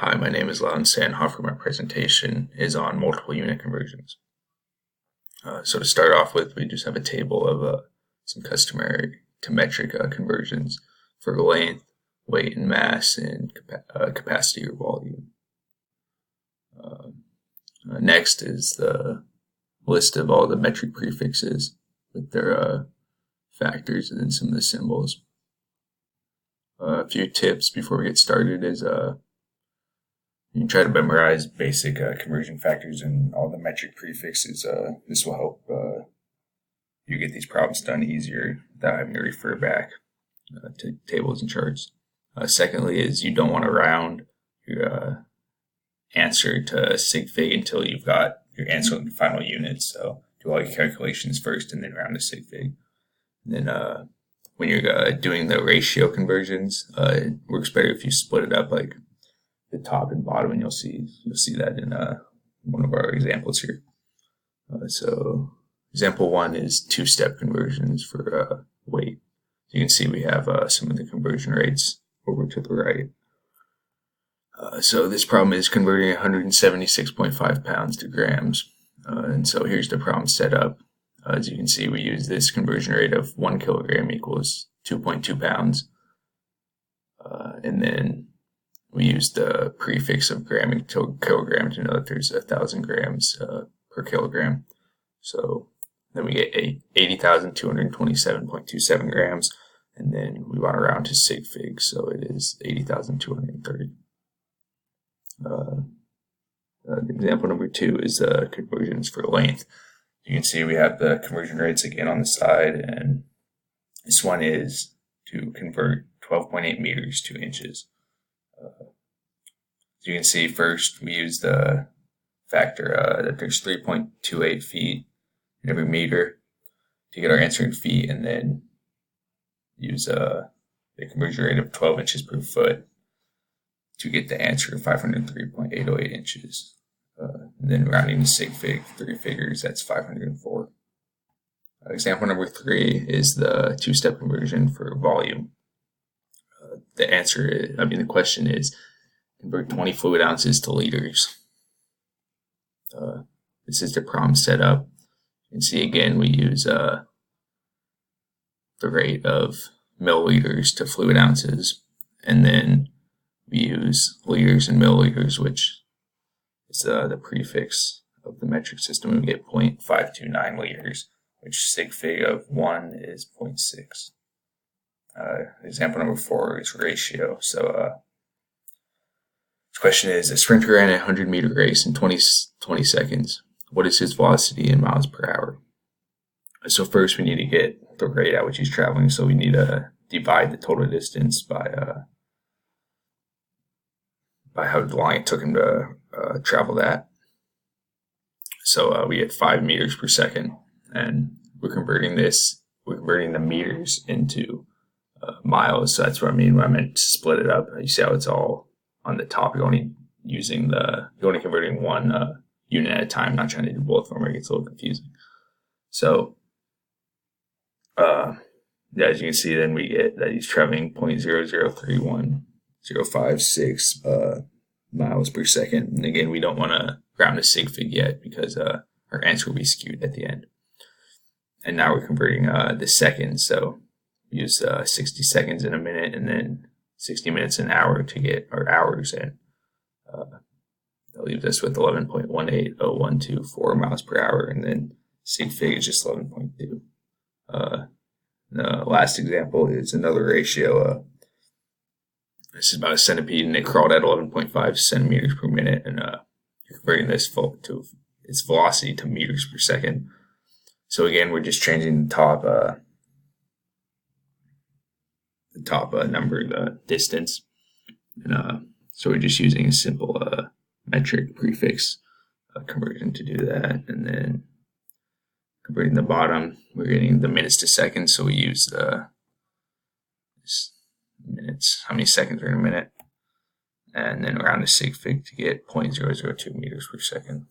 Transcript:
Hi, my name is Sandhofer. My presentation is on multiple unit conversions. So to start off with, we just have a table of some customary to metric conversions for length, weight, and mass, and capacity or volume. Next is the list of all the metric prefixes with their factors and then some of the symbols. A few tips before we get started is you can try to memorize basic conversion factors and all the metric prefixes. This will help you get these problems done easier without having to refer back to tables and charts. Secondly is you don't want to round your answer to sig fig until you've got your answer in the final units. So do all your calculations first and then round to sig fig. And then when you're doing the ratio conversions, it works better if you split it up like the top and bottom, and you'll see that in one of our examples here. So example 1 is two-step conversions for weight. You can see we have some of the conversion rates over to the right. So this problem is converting 176.5 pounds to grams. And so here's the problem set up. As you can see, we use this conversion rate of 1 kilogram equals 2.2 pounds. And then we use the prefix of gram to kilogram to know that there's 1,000 grams per kilogram. So then we get 80,227.27 grams. And then we want to round to sig fig, so it is 80,230. Example number 2 is conversions for length. You can see we have the conversion rates again on the side, and this one is to convert 12.8 meters to inches. So you can see first we use the factor that there's 3.28 feet in every meter to get our answer in feet, and then use the conversion rate of 12 inches per foot to get the answer of 503.808 inches. And then rounding to sig fig, 3 figures, that's 504. Example number 3 is the two-step conversion for volume. The question is, convert 20 fluid ounces to liters. This is the problem set up. You can see again we use the rate of milliliters to fluid ounces, and then we use liters and milliliters, which is the prefix of the metric system, and we get 0.529 liters, which sig fig of 1 is 0.6. Example number 4 is ratio. So this question is, a sprinter ran a 100-meter race in 20 seconds. What is his velocity in miles per hour? So first we need to get the rate at which he's traveling, so we need to divide the total distance by how long it took him to travel that. So we get 5 meters per second, and we're converting the meters into miles. So that's what I mean when I meant to split it up. You see how it's all on the top. You're only converting one unit at a time, not trying to do both of them, or it gets a little confusing. So as you can see, then we get that he's traveling 0.0031056 miles per second. And again, we don't want to round to sig fig yet because our answer will be skewed at the end. And now we're converting the seconds. So we use 60 seconds in a minute and then 60 minutes an hour to get our hours in. That leaves us with 11.18012 miles per hour, and then sig fig is just 11.2. The last example is another ratio. This is about a centipede, and it crawled at 11.5 centimeters per minute, and you're converting this to its velocity to meters per second. So again, we're just changing the top number, the distance, and so we're just using a simple metric prefix conversion to do that, and then converting the bottom, we're getting the minutes to seconds, so we use the minutes, how many seconds are in a minute, and then round to sig fig to get 0.002 meters per second.